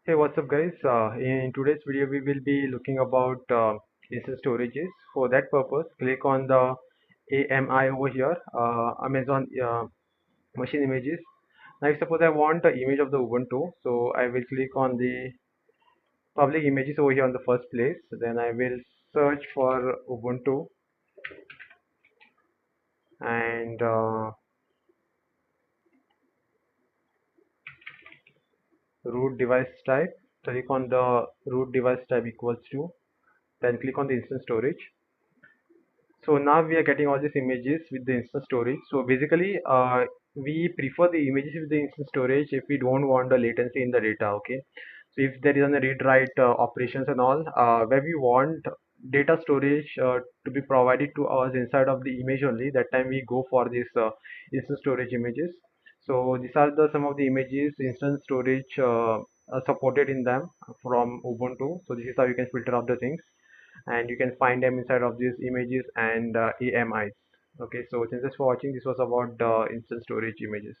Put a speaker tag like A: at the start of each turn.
A: Hey, what's up, guys? In today's video, we will be looking about instance storages. For that purpose, click on the AMI over here, Amazon machine images. Now, if suppose I want the image of the Ubuntu, so I will click on the public images over here on the first place. Then I will search for Ubuntu and root device type. Click on the root device type equals to. Then click on the instance storage. So now we are getting all these images with the instance storage. So basically, we prefer the images with the instance storage if we don't want the latency in the data. Okay. So if there is a read write operations and all, where we want data storage to be provided to us inside of the image only, that time we go for this instance storage images. So these are the some of the images instance storage supported in them from Ubuntu. So this is how you can filter out the things and you can find them inside of these images and AMIs. Okay, so thanks for watching. This was about the instant storage images.